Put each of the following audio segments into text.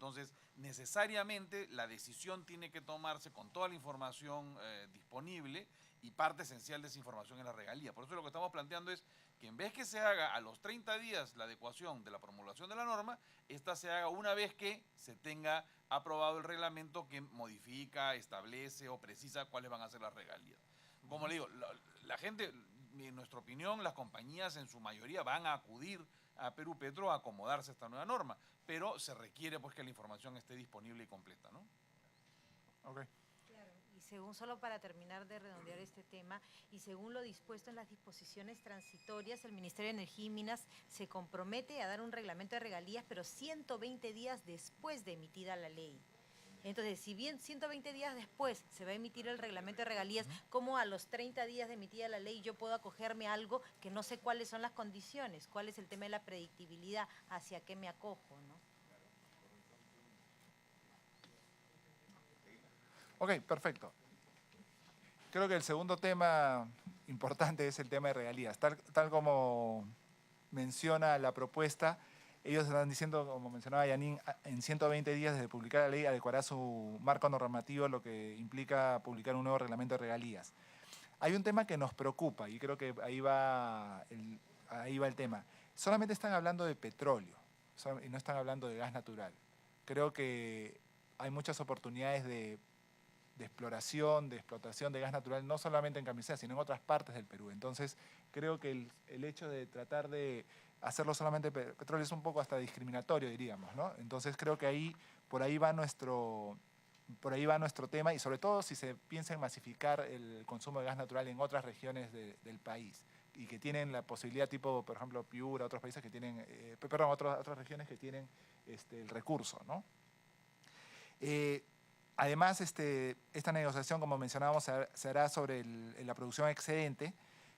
Entonces, necesariamente la decisión tiene que tomarse con toda la información disponible, y parte esencial de esa información es la regalía. Por eso lo que estamos planteando es que en vez que se haga a los 30 días la adecuación de la promulgación de la norma, esta se haga una vez que se tenga aprobado el reglamento que modifica, establece o precisa cuáles van a ser las regalías. Como le digo, la gente, en nuestra opinión, las compañías en su mayoría van a acudir a Perú Petro a acomodarse a esta nueva norma, pero se requiere pues que la información esté disponible y completa, ¿no? Ok. Claro, y según, solo para terminar de redondear este tema, y según lo dispuesto en las disposiciones transitorias, el Ministerio de Energía y Minas se compromete a dar un reglamento de regalías, pero 120 días después de emitida la ley. Entonces, si bien 120 días después se va a emitir el reglamento de regalías, ¿cómo a los 30 días de emitida la ley yo puedo acogerme a algo que no sé cuáles son las condiciones? ¿Cuál es el tema de la predictibilidad? ¿Hacia qué me acojo, no? Ok, perfecto. Creo que el segundo tema importante es el tema de regalías. Tal como menciona la propuesta, ellos están diciendo, como mencionaba Yanin, en 120 días desde publicar la ley adecuará su marco normativo, lo que implica publicar un nuevo reglamento de regalías. Hay un tema que nos preocupa y creo que ahí va el tema. Solamente están hablando de petróleo y no están hablando de gas natural. Creo que hay muchas oportunidades de exploración, de explotación de gas natural, no solamente en Camisea, sino en otras partes del Perú. Entonces, creo que el hecho de tratar de hacerlo solamente petróleo es un poco hasta discriminatorio, diríamos, ¿no? Entonces, creo que por ahí va nuestro tema, y sobre todo si se piensa en masificar el consumo de gas natural en otras regiones del país y que tienen la posibilidad, tipo, por ejemplo, Piura, otros países que tienen, otras regiones que tienen el recurso, ¿no? Además, esta negociación, como mencionábamos, se hará sobre la producción excedente,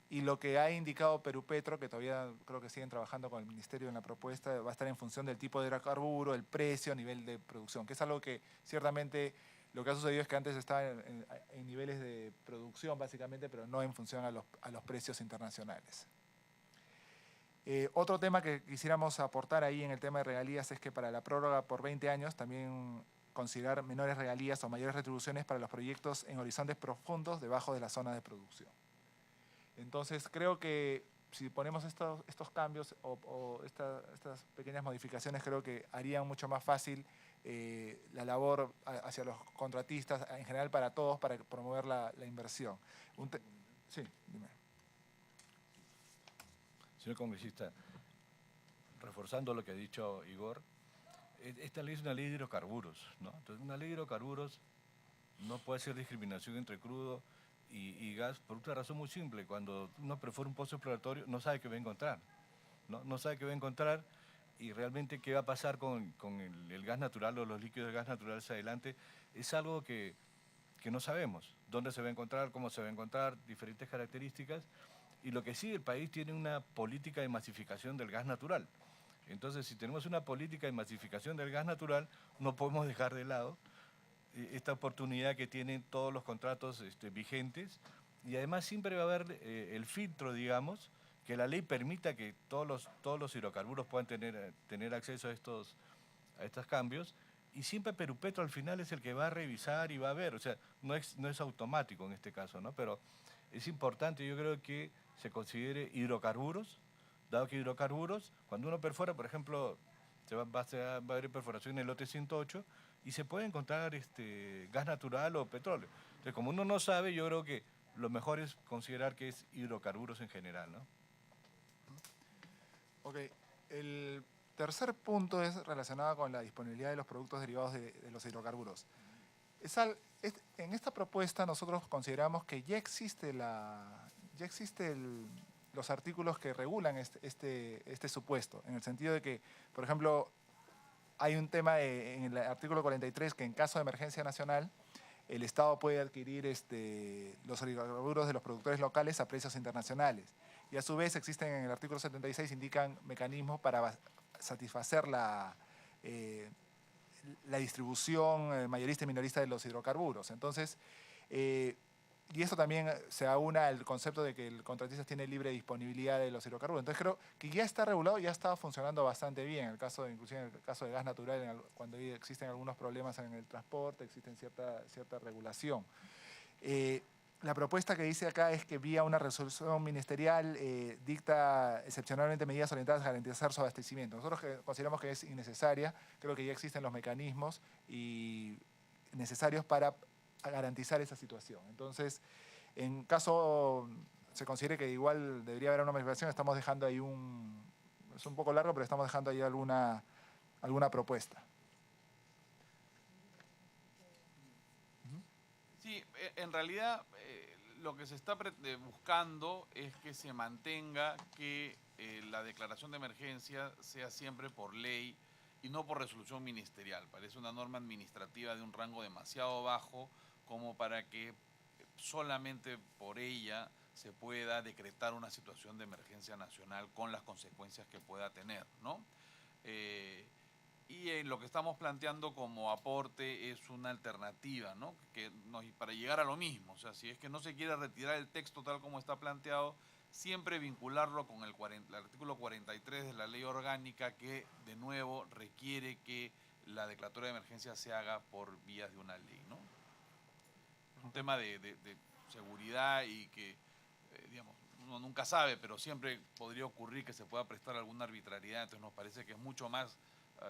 y lo que ha indicado Perú Petro, que todavía creo que siguen trabajando con el Ministerio en la propuesta, va a estar en función del tipo de hidrocarburo, el precio, nivel de producción, que es algo que ciertamente lo que ha sucedido es que antes estaba en niveles de producción, básicamente, pero no en función a los precios internacionales. Otro tema que quisiéramos aportar ahí en el tema de regalías es que para la prórroga por 20 años también considerar menores regalías o mayores retribuciones para los proyectos en horizontes profundos debajo de la zona de producción. Entonces, creo que si ponemos estos cambios o estas pequeñas modificaciones, creo que harían mucho más fácil la labor hacia los contratistas, en general para todos, para promover la inversión. Sí, dime. Señor congresista, reforzando lo que ha dicho Igor, esta ley es una ley de hidrocarburos, ¿no? Entonces, una ley de hidrocarburos no puede ser discriminación entre crudo y gas por una razón muy simple. Cuando uno perfora un pozo exploratorio, no sabe qué va a encontrar, ¿no? No sabe qué va a encontrar, y realmente qué va a pasar con el gas natural o los líquidos de gas natural hacia adelante es algo que no sabemos. Dónde se va a encontrar, cómo se va a encontrar, diferentes características. Y lo que sí, el país tiene una política de masificación del gas natural. Entonces, si tenemos una política de masificación del gas natural, no podemos dejar de lado esta oportunidad que tienen todos los contratos vigentes, y además siempre va a haber el filtro, digamos, que la ley permita que todos los hidrocarburos puedan tener acceso a estos cambios, y siempre Perú Petro al final es el que va a revisar y va a ver, o sea, no es automático en este caso, ¿no? Pero es importante, yo creo, que se considere hidrocarburos, dado que hidrocarburos, cuando uno perfora, por ejemplo, va a haber perforación en el lote 108 y se puede encontrar gas natural o petróleo. Entonces, como uno no sabe, yo creo que lo mejor es considerar que es hidrocarburos en general, ¿no? Ok, el tercer punto es relacionado con la disponibilidad de los productos derivados de los hidrocarburos. En esta propuesta nosotros consideramos que ya existen los artículos que regulan este supuesto, en el sentido de que, por ejemplo, hay un tema en el artículo 43 que en caso de emergencia nacional, el Estado puede adquirir los hidrocarburos de los productores locales a precios internacionales. Y a su vez existen en el artículo 76, indican mecanismos para satisfacer la distribución mayorista y minorista de los hidrocarburos. Entonces, y esto también se aúna al concepto de que el contratista tiene libre disponibilidad de los hidrocarburos. Entonces creo que ya está regulado, ya está funcionando bastante bien. Inclusive en el caso de gas natural, cuando existen algunos problemas en el transporte, existe cierta regulación. La propuesta que dice acá es que vía una resolución ministerial dicta excepcionalmente medidas orientadas a garantizar su abastecimiento. Nosotros consideramos que es innecesaria, creo que ya existen los mecanismos necesarios para garantizar esa situación. Entonces, en caso se considere que igual debería haber una modificación, estamos dejando ahí es un poco largo, pero estamos dejando ahí alguna propuesta. Sí, en realidad lo que se está buscando es que se mantenga que la declaración de emergencia sea siempre por ley y no por resolución ministerial. Parece una norma administrativa de un rango demasiado bajo como para que solamente por ella se pueda decretar una situación de emergencia nacional con las consecuencias que pueda tener, ¿no? Y lo que estamos planteando como aporte es una alternativa, ¿no? Para llegar a lo mismo. O sea, si es que no se quiere retirar el texto tal como está planteado, siempre vincularlo con el artículo 43 de la ley orgánica que, de nuevo, requiere que la declaratoria de emergencia se haga por vías de una ley, ¿no? Es un tema de seguridad y que, digamos, uno nunca sabe, pero siempre podría ocurrir que se pueda prestar alguna arbitrariedad. Entonces nos parece que es mucho más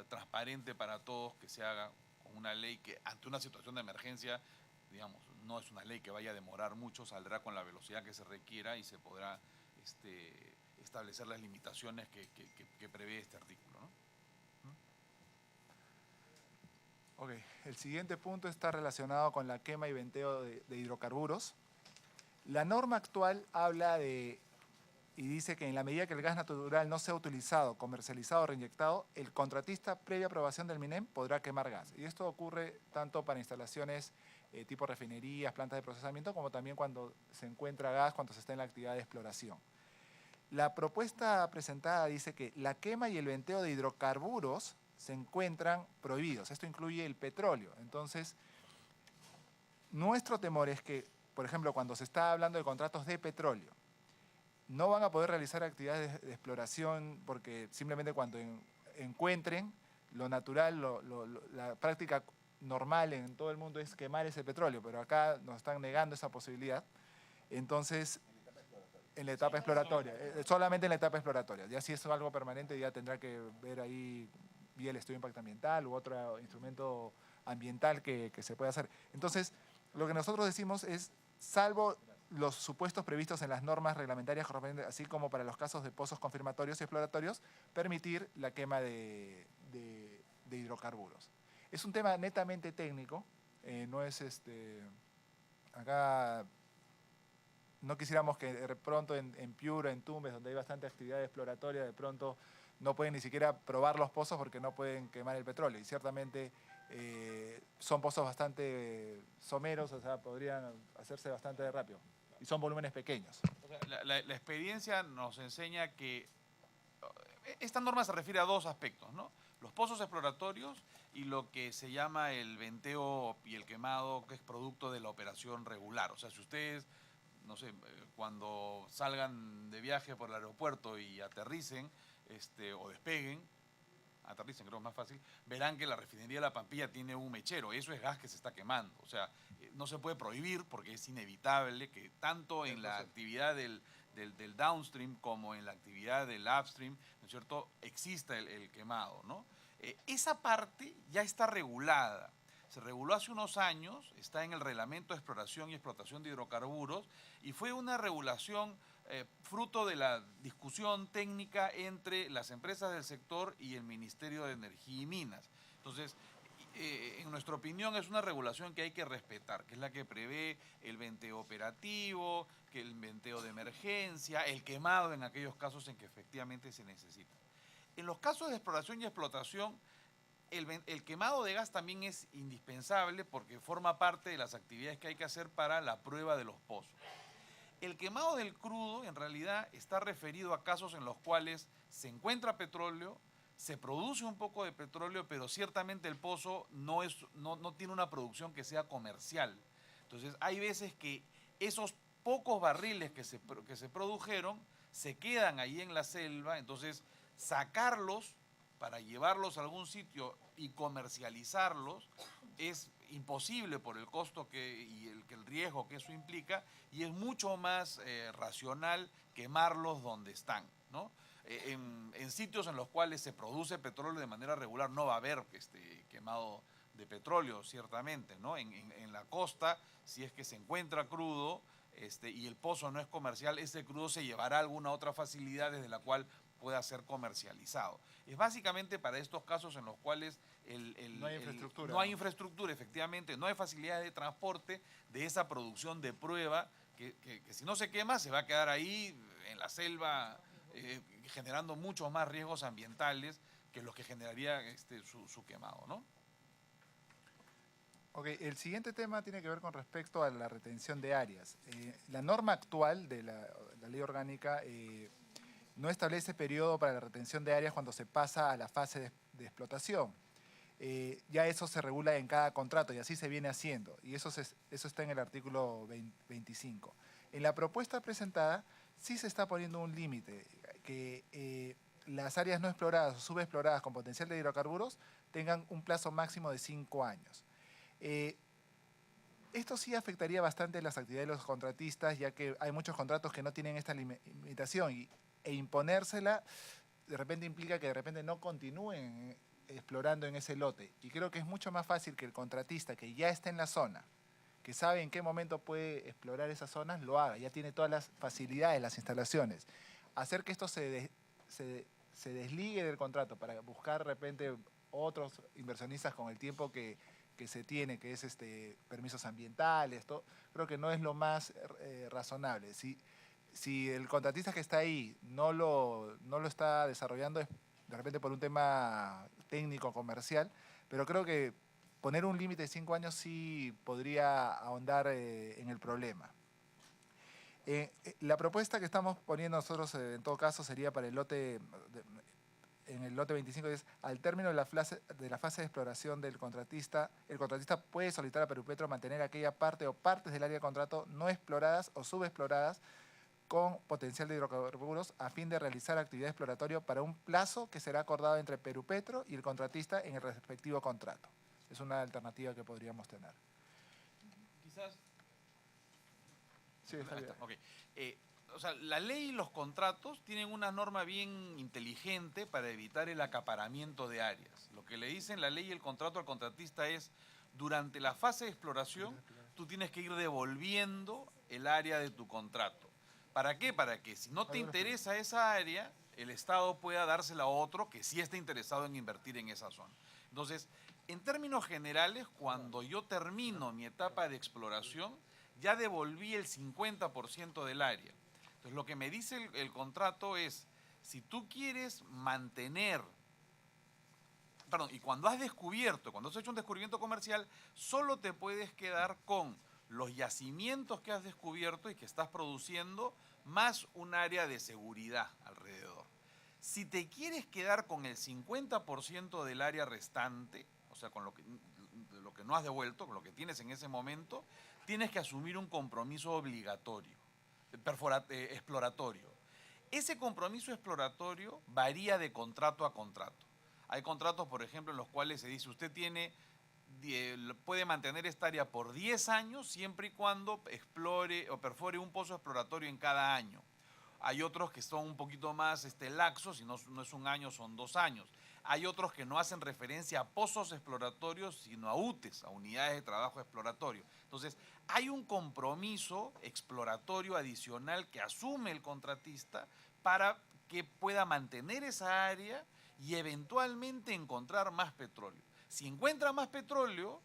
transparente para todos que se haga con una ley que ante una situación de emergencia, digamos, no es una ley que vaya a demorar mucho, saldrá con la velocidad que se requiera y se podrá establecer las limitaciones que prevé este artículo, ¿no? Ok, el siguiente punto está relacionado con la quema y venteo de hidrocarburos. La norma actual habla y dice que en la medida que el gas natural no sea utilizado, comercializado o reinyectado, el contratista, previa aprobación del MINEM, podrá quemar gas. Y esto ocurre tanto para instalaciones tipo refinerías, plantas de procesamiento, como también cuando se encuentra gas, cuando se está en la actividad de exploración. La propuesta presentada dice que la quema y el venteo de hidrocarburos se encuentran prohibidos. Esto incluye el petróleo. Entonces, nuestro temor es que, por ejemplo, cuando se está hablando de contratos de petróleo, no van a poder realizar actividades de exploración porque simplemente cuando encuentren lo natural, la práctica normal en todo el mundo es quemar ese petróleo, pero acá nos están negando esa posibilidad. Entonces, en la etapa exploratoria, solamente en la etapa exploratoria. Ya si es algo permanente, ya tendrá que ver ahí vía el estudio de impacto ambiental u otro instrumento ambiental que se pueda hacer. Entonces, lo que nosotros decimos es, salvo los supuestos previstos en las normas reglamentarias correspondientes, así como para los casos de pozos confirmatorios y exploratorios, permitir la quema de hidrocarburos. Es un tema netamente técnico, no es acá no quisiéramos que de pronto en Piura, en Tumbes, donde hay bastante actividad exploratoria, de pronto no pueden ni siquiera probar los pozos porque no pueden quemar el petróleo. Y ciertamente son pozos bastante someros, o sea, podrían hacerse bastante rápido. Y son volúmenes pequeños. O sea, la experiencia nos enseña que esta norma se refiere a dos aspectos, ¿no? Los pozos exploratorios y lo que se llama el venteo y el quemado, que es producto de la operación regular. O sea, si ustedes, no sé, cuando salgan de viaje por el aeropuerto y aterricen o despeguen, aterricen, creo que es más fácil, verán que la refinería de La Pampilla tiene un mechero. Eso es gas que se está quemando. O sea, no se puede prohibir porque es inevitable que tanto en la actividad del downstream como en la actividad del upstream, ¿no es cierto?, exista el quemado, ¿no? Esa parte ya está regulada. Se reguló hace unos años, está en el Reglamento de Exploración y Explotación de Hidrocarburos y fue una regulación fruto de la discusión técnica entre las empresas del sector y el Ministerio de Energía y Minas. Entonces, en nuestra opinión es una regulación que hay que respetar, que es la que prevé el venteo operativo, que el venteo de emergencia, el quemado en aquellos casos en que efectivamente se necesita. En los casos de exploración y explotación, el quemado de gas también es indispensable porque forma parte de las actividades que hay que hacer para la prueba de los pozos. El quemado del crudo en realidad está referido a casos en los cuales se encuentra petróleo, se produce un poco de petróleo, pero ciertamente el pozo no tiene una producción que sea comercial. Entonces hay veces que esos pocos barriles que se produjeron se quedan ahí en la selva, entonces sacarlos para llevarlos a algún sitio y comercializarlos es imposible por el costo y el riesgo que eso implica, y es mucho más racional quemarlos donde están, ¿no? En sitios en los cuales se produce petróleo de manera regular no va a haber quemado de petróleo, ciertamente, ¿no? En la costa, si es que se encuentra crudo y el pozo no es comercial, ese crudo se llevará a alguna otra facilidad desde la cual pueda ser comercializado. Es básicamente para estos casos en los cuales no hay infraestructura. No hay infraestructura, efectivamente, no hay facilidades de transporte de esa producción de prueba que si no se quema se va a quedar ahí en la selva generando muchos más riesgos ambientales que los que generaría su quemado, ¿no? Ok, el siguiente tema tiene que ver con respecto a la retención de áreas. La norma actual de la ley orgánica no establece periodo para la retención de áreas cuando se pasa a la fase de explotación. Ya eso se regula en cada contrato y así se viene haciendo. Y eso está en el artículo 25. En la propuesta presentada sí se está poniendo un límite, que las áreas no exploradas o subexploradas con potencial de hidrocarburos tengan un plazo máximo de 5 años. Esto sí afectaría bastante las actividades de los contratistas, ya que hay muchos contratos que no tienen esta limitación e imponérsela de repente implica que de repente no continúen explorando en ese lote. Y creo que es mucho más fácil que el contratista que ya está en la zona, que sabe en qué momento puede explorar esas zonas, lo haga. Ya tiene todas las facilidades, las instalaciones. Hacer que esto se desligue del contrato para buscar de repente otros inversionistas con el tiempo que se tiene, que es permisos ambientales, creo que no es lo más razonable. Si el contratista que está ahí no lo está desarrollando es de repente por un tema técnico, comercial, pero creo que poner un límite de 5 años sí podría ahondar en el problema. La propuesta que estamos poniendo nosotros en todo caso sería para el lote... En el lote 25 es, al término de la fase de exploración del contratista, el contratista puede solicitar a Perupetro mantener aquella parte o partes del área de contrato no exploradas o subexploradas con potencial de hidrocarburos a fin de realizar actividad exploratoria para un plazo que será acordado entre Perupetro y el contratista en el respectivo contrato. Es una alternativa que podríamos tener. Quizás... Sí, está bien. Okay. O sea, la ley y los contratos tienen una norma bien inteligente para evitar el acaparamiento de áreas. Lo que le dicen la ley y el contrato al contratista es, durante la fase de exploración, tú tienes que ir devolviendo el área de tu contrato. ¿Para qué? Para que si no te interesa esa área, el Estado pueda dársela a otro que sí esté interesado en invertir en esa zona. Entonces, en términos generales, cuando yo termino mi etapa de exploración, ya devolví el 50% del área. Entonces, lo que me dice el contrato es, si tú quieres mantener, y cuando has descubierto, cuando has hecho un descubrimiento comercial, solo te puedes quedar con los yacimientos que has descubierto y que estás produciendo, más un área de seguridad alrededor. Si te quieres quedar con el 50% del área restante, o sea, con lo que no has devuelto, con lo que tienes en ese momento, tienes que asumir un compromiso obligatorio, exploratorio. Ese compromiso exploratorio varía de contrato a contrato. Hay contratos, por ejemplo, en los cuales se dice usted puede mantener esta área por 10 años siempre y cuando explore o perfore un pozo exploratorio en cada año. Hay otros que son un poquito más laxos, y no es un año, son 2 años. Hay otros que no hacen referencia a pozos exploratorios, sino a UTES, a unidades de trabajo exploratorio. Entonces, hay un compromiso exploratorio adicional que asume el contratista para que pueda mantener esa área y eventualmente encontrar más petróleo. Si encuentra más petróleo,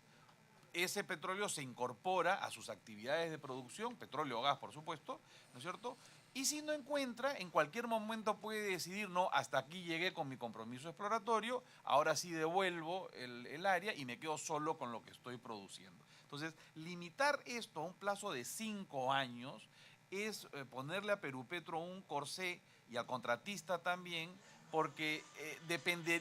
ese petróleo se incorpora a sus actividades de producción, petróleo o gas, por supuesto, ¿no es cierto? Y si no encuentra, en cualquier momento puede decidir, no, hasta aquí llegué con mi compromiso exploratorio, ahora sí devuelvo el área y me quedo solo con lo que estoy produciendo. Entonces, limitar esto a un plazo de 5 años es ponerle a Perupetro un corsé y al contratista también, porque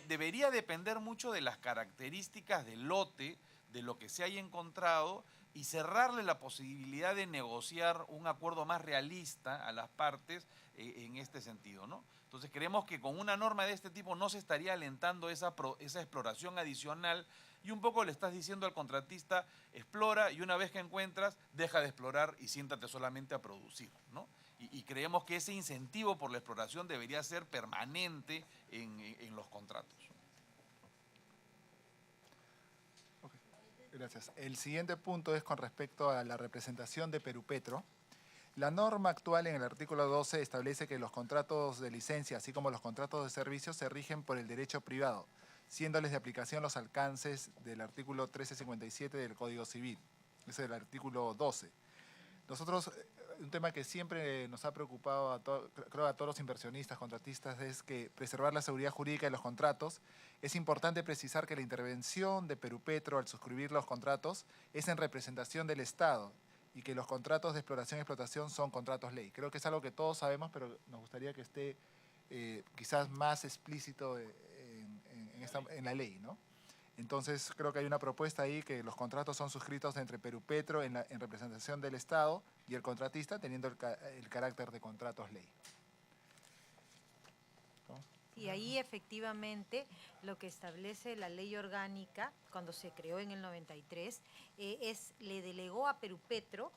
debería depender mucho de las características del lote, de lo que se haya encontrado, y cerrarle la posibilidad de negociar un acuerdo más realista a las partes en este sentido, ¿no? Entonces creemos que con una norma de este tipo no se estaría alentando esa exploración adicional y un poco le estás diciendo al contratista, explora y una vez que encuentras, deja de explorar y siéntate solamente a producir, ¿no? Y creemos que ese incentivo por la exploración debería ser permanente en los contratos. Gracias. El siguiente punto es con respecto a la representación de Perupetro. La norma actual en el artículo 12 establece que los contratos de licencia, así como los contratos de servicios, se rigen por el derecho privado, siéndoles de aplicación los alcances del artículo 1357 del Código Civil. Ese es el artículo 12. Nosotros, un tema que siempre nos ha preocupado creo a todos los inversionistas, contratistas, es que preservar la seguridad jurídica de los contratos. Es importante precisar que la intervención de Perupetro al suscribir los contratos es en representación del Estado y que los contratos de exploración y explotación son contratos ley. Creo que es algo que todos sabemos, pero nos gustaría que esté quizás más explícito en la ley, ¿no? Entonces, creo que hay una propuesta ahí que los contratos son suscritos entre Perupetro en representación del Estado y el contratista, teniendo el carácter de contratos ley. ¿No? Y ahí efectivamente lo que establece la ley orgánica, cuando se creó en el 93, le delegó a Perupetro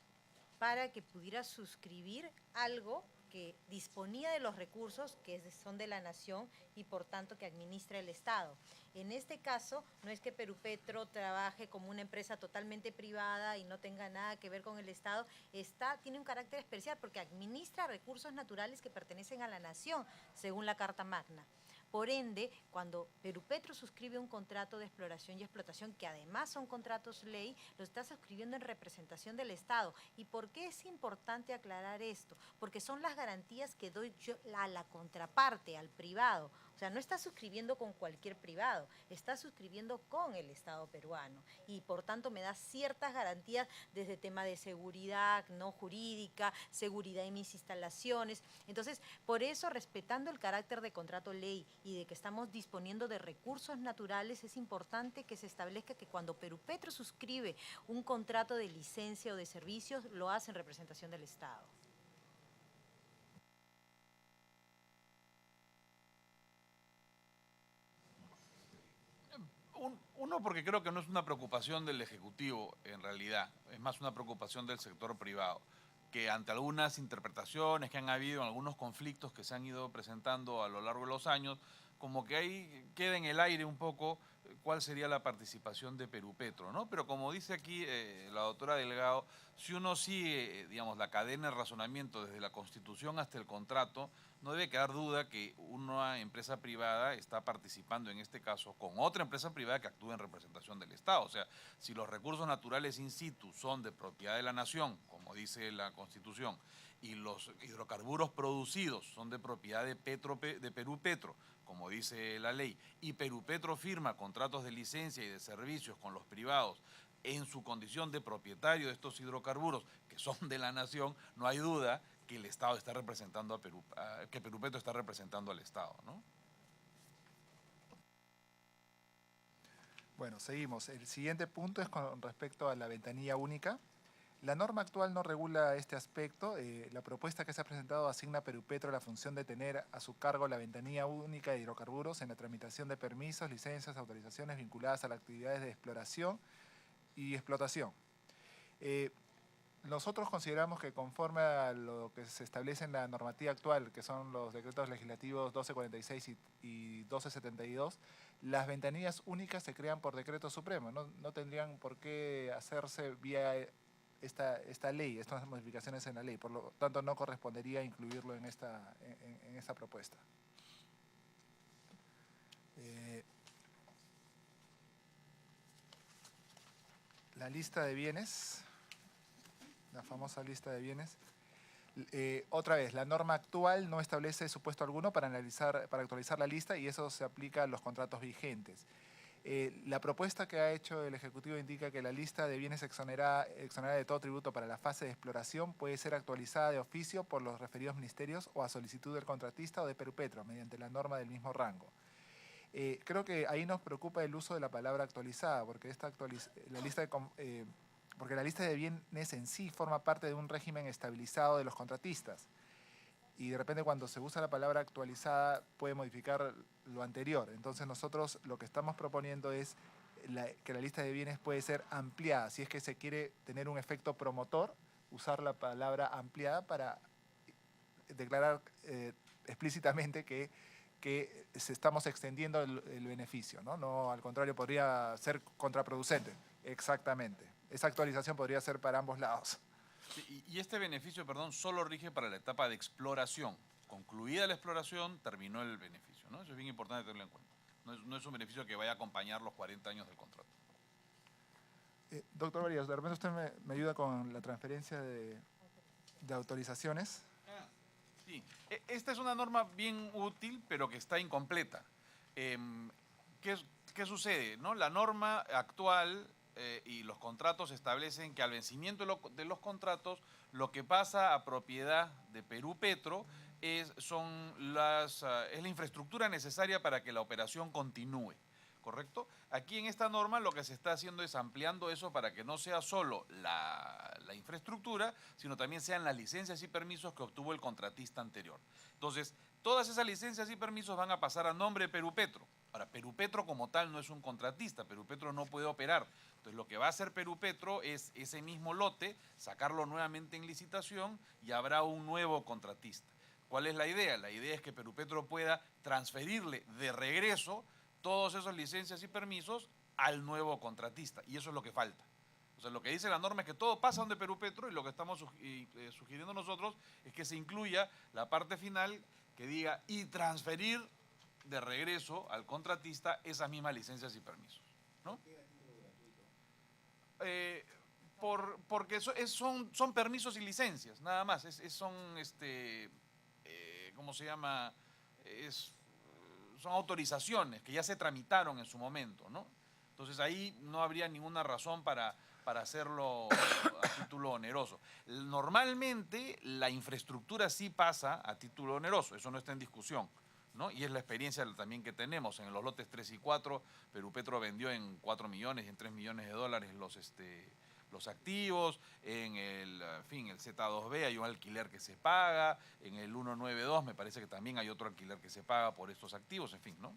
para que pudiera suscribir algo que disponía de los recursos que son de la nación y por tanto que administra el Estado. En este caso, no es que Perupetro trabaje como una empresa totalmente privada y no tenga nada que ver con el Estado, tiene un carácter especial porque administra recursos naturales que pertenecen a la nación, según la Carta Magna. Por ende, cuando Perupetro suscribe un contrato de exploración y explotación, que además son contratos ley, lo está suscribiendo en representación del Estado. ¿Y por qué es importante aclarar esto? Porque son las garantías que doy yo a la contraparte, al privado. O sea, no está suscribiendo con cualquier privado, está suscribiendo con el Estado peruano y por tanto me da ciertas garantías desde tema de seguridad no jurídica, seguridad en mis instalaciones. Entonces, por eso, respetando el carácter de contrato ley y de que estamos disponiendo de recursos naturales, es importante que se establezca que cuando Perupetro suscribe un contrato de licencia o de servicios, lo hace en representación del Estado. Uno, porque creo que no es una preocupación del Ejecutivo, en realidad, es más una preocupación del sector privado, que ante algunas interpretaciones que han habido, algunos conflictos que se han ido presentando a lo largo de los años, como que ahí queda en el aire un poco cuál sería la participación de Perupetro, ¿no? Pero como dice aquí la doctora Delgado, si uno sigue, digamos, la cadena de razonamiento desde la Constitución hasta el contrato, no debe quedar duda que una empresa privada está participando en este caso con otra empresa privada que actúa en representación del Estado. O sea, si los recursos naturales in situ son de propiedad de la nación, como dice la Constitución, y los hidrocarburos producidos son de propiedad de Perupetro, como dice la ley, y Perupetro firma contratos de licencia y de servicios con los privados en su condición de propietario de estos hidrocarburos que son de la nación, no hay duda que el Estado está representando que Perupetro está representando al Estado, ¿no? Bueno, seguimos. El siguiente punto es con respecto a la ventanilla única. La norma actual no regula este aspecto. La propuesta que se ha presentado asigna a Perupetro la función de tener a su cargo la ventanilla única de hidrocarburos en la tramitación de permisos, licencias, autorizaciones vinculadas a las actividades de exploración y explotación. Nosotros consideramos que conforme a lo que se establece en la normativa actual, que son los decretos legislativos 1246 y 1272, las ventanillas únicas se crean por decreto supremo. No tendrían por qué hacerse vía esta ley, estas modificaciones en la ley. Por lo tanto, no correspondería incluirlo en esta propuesta. La lista de bienes. La famosa lista de bienes. Otra vez, la norma actual no establece supuesto alguno para actualizar la lista y eso se aplica a los contratos vigentes. La propuesta que ha hecho el Ejecutivo indica que la lista de bienes exonerada de todo tributo para la fase de exploración puede ser actualizada de oficio por los referidos ministerios o a solicitud del contratista o de Perupetro, mediante la norma del mismo rango. Creo que ahí nos preocupa el uso de la palabra actualizada, porque la lista porque la lista de bienes en sí forma parte de un régimen estabilizado de los contratistas. Y de repente cuando se usa la palabra actualizada puede modificar lo anterior. Entonces nosotros lo que estamos proponiendo es que la lista de bienes puede ser ampliada. Si es que se quiere tener un efecto promotor, usar la palabra ampliada para declarar explícitamente que estamos extendiendo el beneficio, ¿no? No, al contrario, podría ser contraproducente. Exactamente. Esa actualización podría ser para ambos lados. Sí, y este beneficio, perdón, solo rige para la etapa de exploración. Concluida la exploración, terminó el beneficio, ¿no? Eso es bien importante tenerlo en cuenta. No es un beneficio que vaya a acompañar los 40 años del contrato. Doctor Varías, de repente usted me ayuda con la transferencia de autorizaciones. Sí, esta es una norma bien útil, pero que está incompleta. ¿Qué sucede? ¿No? La norma actual y los contratos establecen que al vencimiento de los contratos, lo que pasa a propiedad de Perú Petro es la infraestructura necesaria para que la operación continúe. ¿Correcto? Aquí en esta norma lo que se está haciendo es ampliando eso para que no sea solo la infraestructura, sino también sean las licencias y permisos que obtuvo el contratista anterior. Entonces, todas esas licencias y permisos van a pasar a nombre de Perú Petro. Ahora, Perú Petro como tal no es un contratista, Perú Petro no puede operar. Entonces, lo que va a hacer Perú Petro es ese mismo lote, sacarlo nuevamente en licitación y habrá un nuevo contratista. ¿Cuál es la idea? La idea es que Perú Petro pueda transferirle de regreso todas esas licencias y permisos al nuevo contratista. Y eso es lo que falta. O sea, lo que dice la norma es que todo pasa donde Perú Petro y lo que estamos sugiriendo nosotros es que se incluya la parte final que diga y transferir de regreso al contratista esas mismas licencias y permisos, ¿no? Porque son permisos y licencias, nada más. ¿Cómo se llama? Son autorizaciones que ya se tramitaron en su momento, ¿no? Entonces ahí no habría ninguna razón para hacerlo a título oneroso. Normalmente la infraestructura sí pasa a título oneroso, eso no está en discusión, ¿no? Y es la experiencia también que tenemos en los lotes 3 y 4. Perú Petro vendió en 4 millones y en 3 millones de dólares los activos, el Z2B hay un alquiler que se paga, en el 192 me parece que también hay otro alquiler que se paga por estos activos, en fin, ¿no?